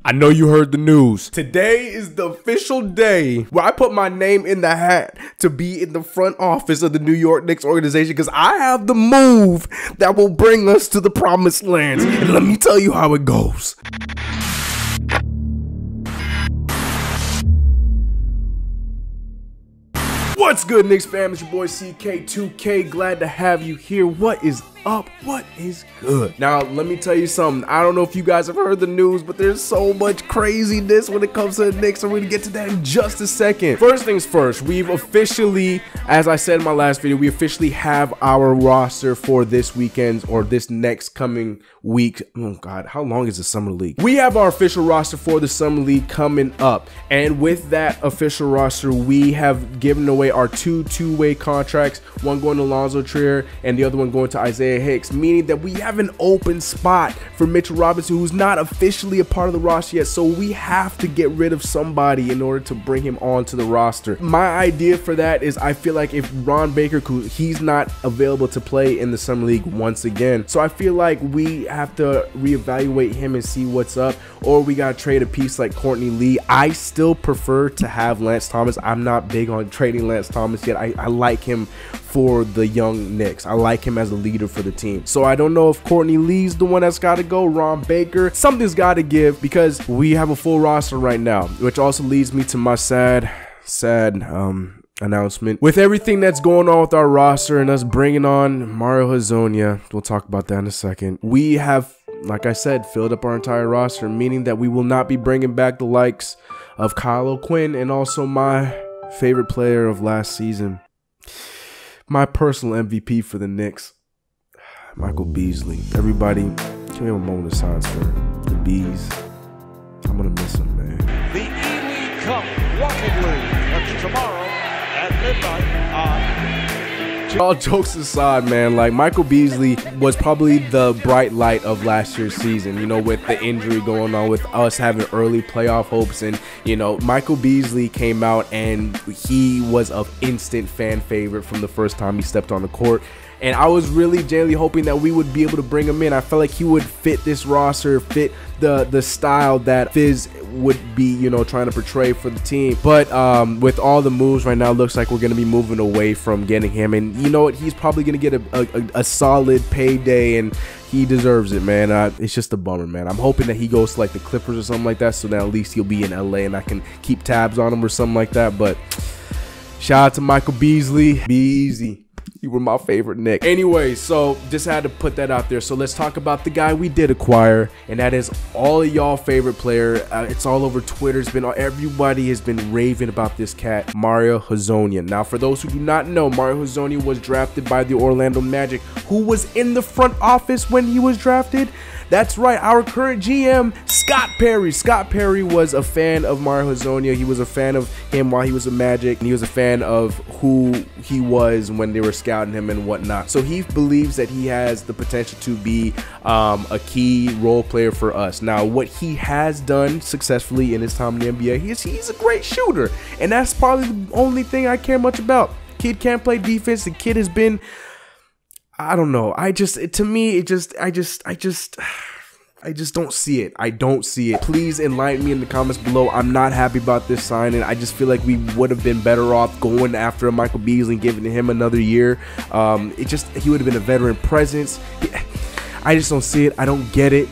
I know you heard the news. Today is the official day where I put my name in the hat to be in the front office of the New York Knicks organization, because I have the move that will bring us to the promised lands. And let me tell you how it goes. What's good, Knicks fam? It's your boy CK2K. Glad to have you here. What is up? What is good? Now, let me tell you something. I don't know if you guys have heard the news, but there's so much craziness when it comes to the Knicks, so we're gonna get to that in just a second. First things first, we've officially, as I said in my last video, we officially have our roster for this weekend or this next coming week. Oh God, how long is the Summer League? We have our official roster for the Summer League coming up, and with that official roster, we have given away our two-way contracts, one going to Lonzo Trier and the other one going to Isaiah Hicks, meaning that we have an open spot for Mitchell Robinson, who's not officially a part of the roster yet, so we have to get rid of somebody in order to bring him onto the roster. My idea for that is I feel like if Ron Baker, he's not available to play in the Summer League once again, so I feel like we have to reevaluate him and see what's up, or we gotta trade a piece like Courtney Lee. I still prefer to have Lance Thomas. I'm not big on trading Lance Thomas yet. I like him for the young Knicks. I like him as a leader for the team. So I don't know if Courtney Lee's the one that's got to go. Ron Baker, something's got to give, because we have a full roster right now, which also leads me to my sad announcement. With everything that's going on with our roster and us bringing on Mario Hezonja, we'll talk about that in a second. We have, like I said, filled up our entire roster, meaning that we will not be bringing back the likes of Kyle O'Quinn and also my favorite player of last season, my personal MVP for the Knicks, Michael Beasley. Everybody, can we have a moment of silence for the Bees? I'm gonna miss him, man. The E-League Cup Walking League. That's tomorrow at midnight on... All jokes aside, man, like Michael Beasley was probably the bright light of last year's season, you know, with the injury going on, with us having early playoff hopes. And, you know, Michael Beasley came out and he was an instant fan favorite from the first time he stepped on the court. And I was really genuinely hoping that we would be able to bring him in. I felt like he would fit this roster, fit the style that Fizz would be, you know, trying to portray for the team. But with all the moves right now, it looks like we're going to be moving away from getting him. And you know what? He's probably going to get a solid payday, and he deserves it, man. It's just a bummer, man. I'm hoping that he goes to like the Clippers or something like that, so that at least he'll be in LA and I can keep tabs on him or something like that. But shout out to Michael Beasley. Be easy. You were my favorite Knick. Anyway, so just had to put that out there. So let's talk about the guy we did acquire, and that is all of y'all favorite player. It's all over Twitter. It's been everybody has been raving about this cat, Mario Hezonja. Now, for those who do not know, Mario Hezonja was drafted by the Orlando Magic, who was in the front office when he was drafted. That's right, our current GM, Scott Perry. Scott Perry was a fan of Mario Hezonja. He was a fan of him while he was a Magic, and he was a fan of who he was when they were scouting him and whatnot. So he believes that he has the potential to be a key role player for us. Now, what he has done successfully in his time in the NBA, he's a great shooter, and that's probably the only thing I care much about. Kid can't play defense. The kid has been, I don't know. I just don't see it. I don't see it. Please enlighten me in the comments below. I'm not happy about this signing. I just feel like we would have been better off going after Michael Beasley and giving him another year. He would have been a veteran presence. I just don't see it. I don't get it.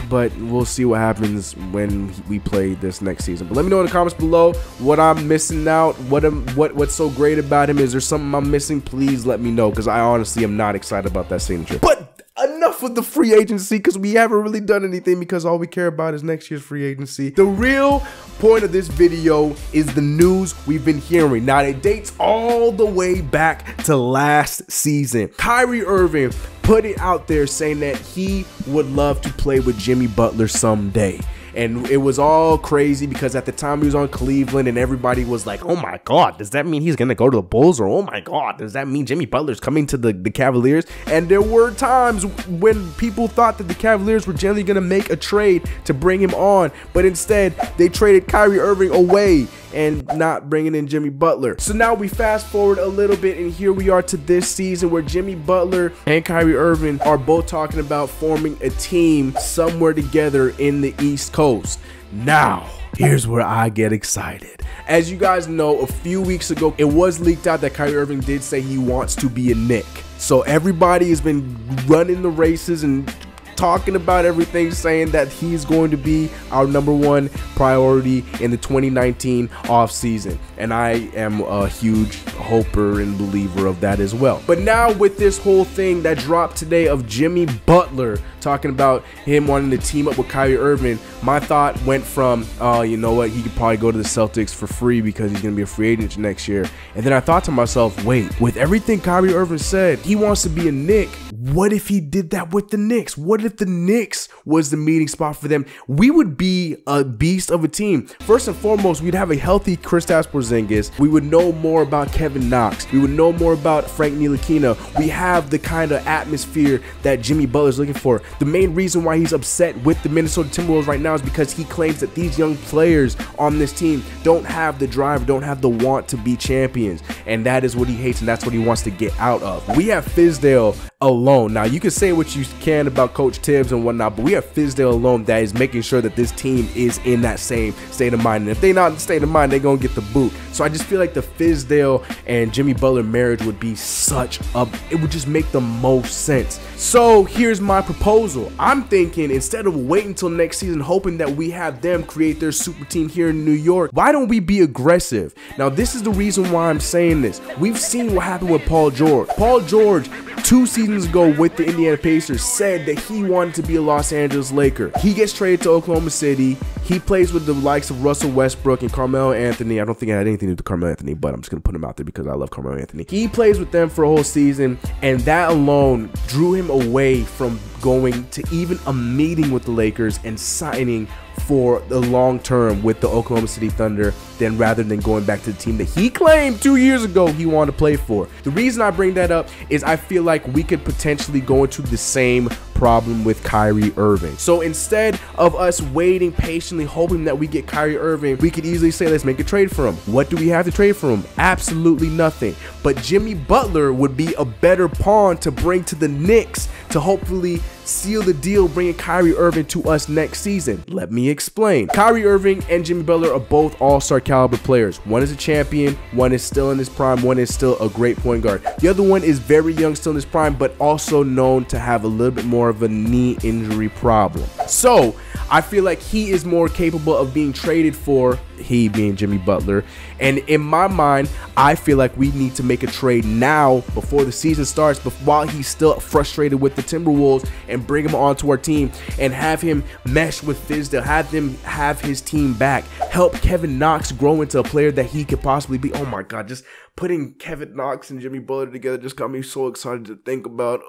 But we'll see what happens when we play this next season. But let me know in the comments below what I'm missing out. What's so great about him? Is there something I'm missing? Please let me know, because I honestly am not excited about that signature. But enough with the free agency, because we haven't really done anything, because all we care about is next year's free agency. The real point of this video is the news we've been hearing. Now, it dates all the way back to last season. Kyrie Irving put it out there saying that he would love to play with Jimmy Butler someday. And it was all crazy because at the time he was on Cleveland and everybody was like, oh my God, does that mean he's going to go to the Bulls? Or oh my God, does that mean Jimmy Butler's coming to the Cavaliers? And there were times when people thought that the Cavaliers were generally going to make a trade to bring him on. But instead, they traded Kyrie Irving away and not bringing in Jimmy Butler. So now we fast forward a little bit, and here we are to this season where Jimmy Butler and Kyrie Irving are both talking about forming a team somewhere together in the East Coast. Now, here's where I get excited. As you guys know, a few weeks ago, it was leaked out that Kyrie Irving did say he wants to be a Knick. So everybody has been running the races and talking about everything, saying that he's going to be our #1 priority in the 2019 offseason. And I am a huge hoper and believer of that as well. But now with this whole thing that dropped today of Jimmy Butler talking about him wanting to team up with Kyrie Irving, my thought went from, you know what, he could probably go to the Celtics for free because he's going to be a free agent next year. And then I thought to myself, wait, with everything Kyrie Irving said, he wants to be a Knick. What if he did that with the Knicks? What if the Knicks was the meeting spot for them? We would be a beast of a team. First and foremost, we'd have a healthy Kristaps Porzingis. We would know more about Kevin Knox. We would know more about Frank Ntilikina. We have the kind of atmosphere that Jimmy Butler's looking for. The main reason why he's upset with the Minnesota Timberwolves right now is because he claims that these young players on this team don't have the drive, don't have the want to be champions. And that is what he hates, and that's what he wants to get out of. We have Fizdale alone. Now, you can say what you can about Coach Tibbs and whatnot, but we have Fizdale alone that is making sure that this team is in that same state of mind. And if they're not in the state of mind, they're going to get the boot. So I just feel like the Fizdale and Jimmy Butler marriage would be it would just make the most sense. So here's my proposal. I'm thinking, instead of waiting until next season, hoping that we have them create their super team here in New York, why don't we be aggressive? Now, this is the reason why I'm saying this. We've seen what happened with Paul George. Paul George, 2 seasons ago with the Indiana Pacers, said that he wanted to be a Los Angeles Laker. He gets traded to Oklahoma City. He plays with the likes of Russell Westbrook and Carmelo Anthony. I don't think it had anything to do with Carmelo Anthony, but I'm just going to put him out there because I love Carmelo Anthony. He plays with them for a whole season, and that alone drew him away from going to even a meeting with the Lakers and signing for the long term with the Oklahoma City Thunder, then rather than going back to the team that he claimed 2 years ago he wanted to play for. The reason I bring that up is I feel like we could potentially go into the same problem with Kyrie Irving. So instead of us waiting patiently hoping that we get Kyrie Irving, we could easily say, let's make a trade for him. What do we have to trade for him? Absolutely nothing. But Jimmy Butler would be a better pawn to bring to the Knicks to hopefully seal the deal bringing Kyrie Irving to us next season. Let me explain. Kyrie Irving and Jimmy Butler are both all-star caliber players. One is a champion, one is still in his prime, one is still a great point guard. The other one is very young, still in his prime, but also known to have a little bit more of a knee injury problem. So I feel like he is more capable of being traded for, he being Jimmy Butler. And in my mind, I feel like we need to make a trade now before the season starts, but while he's still frustrated with the Timberwolves, and bring him onto our team and have him mesh with Fizdale, have them have his team back, help Kevin Knox grow into a player that he could possibly be. Oh my God, just putting Kevin Knox and Jimmy Butler together just got me so excited to think about.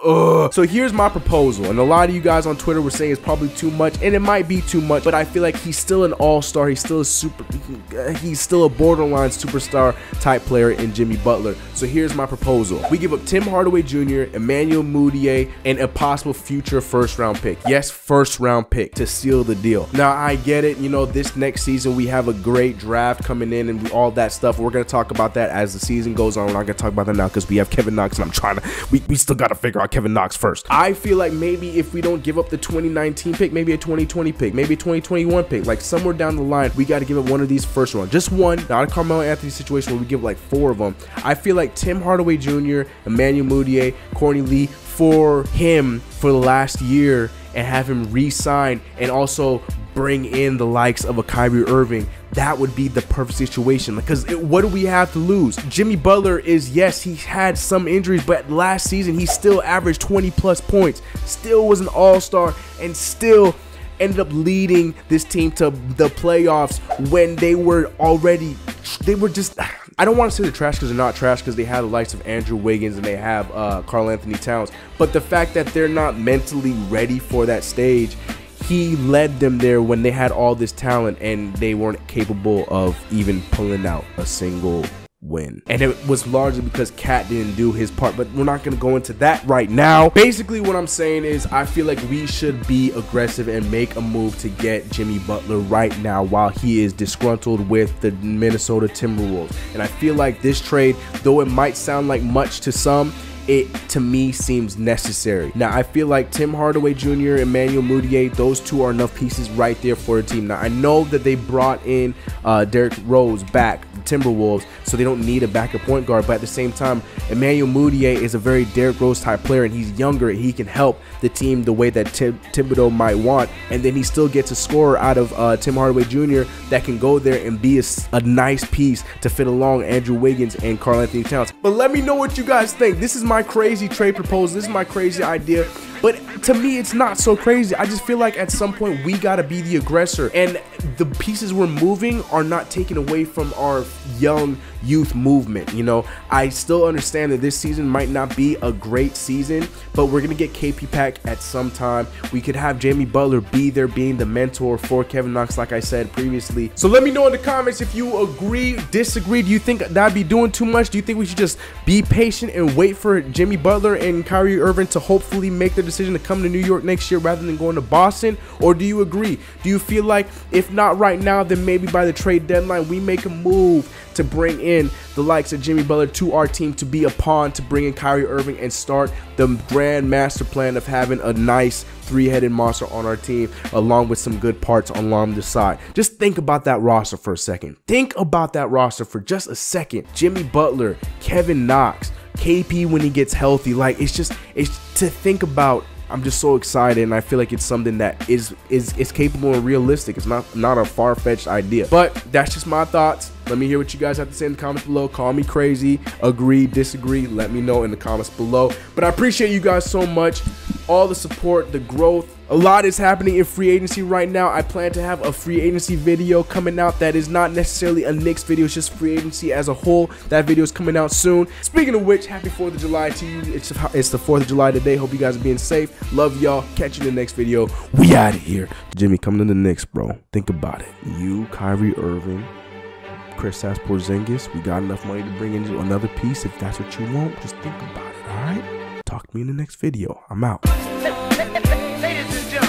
So here's my proposal, and a lot of you guys on Twitter were saying it's probably too much, and it might be too much, but I feel like he's still an all-star. He's still he's still a borderline superstar type player in Jimmy Butler. So here's my proposal. We give up Tim Hardaway Jr., Emmanuel Mudiay, and a possible future first-round pick. Yes, first-round pick to seal the deal. Now, I get it. You know, this next season we have a great draft coming in and all that stuff. We're going to talk about that as the season goes on. We're not going to talk about that now because we have Kevin Knox, and we still got to figure out Kevin Knox first. I feel like maybe if we don't give up the 2019 pick, maybe a 2020 pick, maybe a 2021 pick, like somewhere down the line, we got to give up one of these first round. Just one, not a Carmelo Anthony situation where we give like 4 of them. I feel like Tim Hardaway Jr., Emmanuel Mudiay, Courtney Lee, for him for the last year, and have him re-sign and also bring in the likes of a Kyrie Irving. That would be the perfect situation, because what do we have to lose? Jimmy Butler is, yes, he had some injuries, but last season he still averaged 20+ points, still was an all-star, and still ended up leading this team to the playoffs when they were just, I don't want to say they're trash because they're not trash, because they have the likes of Andrew Wiggins and they have Karl Anthony Towns, but the fact that they're not mentally ready for that stage, he led them there when they had all this talent and they weren't capable of even pulling out a single win. And it was largely because Cat didn't do his part, but we're not going to go into that right now. Basically, what I'm saying is I feel like we should be aggressive and make a move to get Jimmy Butler right now while he is disgruntled with the Minnesota Timberwolves. And I feel like this trade, though it might sound like much to some, it to me seems necessary. Now I feel like Tim Hardaway Jr., Emmanuel Mudiay, those two are enough pieces right there for a team. Now I know that they brought in Derrick Rose back, the Timberwolves, so they don't need a backup point guard, but at the same time, Emmanuel Mudiay is a very Derrick Rose type player, and he's younger. He can help the team the way that Thibodeau might want, and then he still gets a scorer out of Tim Hardaway Jr. that can go there and be a nice piece to fit along Andrew Wiggins and Karl-Anthony Towns. But let me know what you guys think. This is my crazy trade proposal. This is my crazy idea. But to me, it's not so crazy. I just feel like at some point we gotta be the aggressor, and the pieces we're moving are not taken away from our young youth movement. You know, I still understand that this season might not be a great season, but we're gonna get KP Pack at some time. We could have Jimmy Butler be there being the mentor for Kevin Knox, like I said previously. So let me know in the comments if you agree, disagree. Do you think that'd be doing too much? Do you think we should just be patient and wait for Jimmy Butler and Kyrie Irving to hopefully make their decision to come to New York next year rather than going to Boston? Or do you agree? Do you feel like if not right now, then maybe by the trade deadline we make a move to bring in the likes of Jimmy Butler to our team to be a pawn to bring in Kyrie Irving and start the grand master plan of having a nice three-headed monster on our team along with some good parts along the side? Just think about that roster for a second. Think about that roster for just a second. Jimmy Butler, Kevin Knox, KP when he gets healthy. Like, it's to think about. I'm just so excited, and I feel like it's something that is capable and realistic. It's not a far-fetched idea. But that's just my thoughts. Let me hear what you guys have to say in the comments below. Call me crazy, agree, disagree. Let me know in the comments below. But I appreciate you guys so much. All the support, the growth. A lot is happening in free agency right now. I plan to have a free agency video coming out that is not necessarily a Knicks video. It's just free agency as a whole. That video is coming out soon. Speaking of which, happy 4th of July to you. It's the 4th of July today. Hope you guys are being safe. Love y'all. Catch you in the next video. We out of here. Jimmy, coming to the Knicks, bro. Think about it. You, Kyrie Irving, Kristaps Porzingis. We got enough money to bring in another piece if that's what you want. Just think about it, all right? Talk to me in the next video. I'm out. Ladies and gentlemen.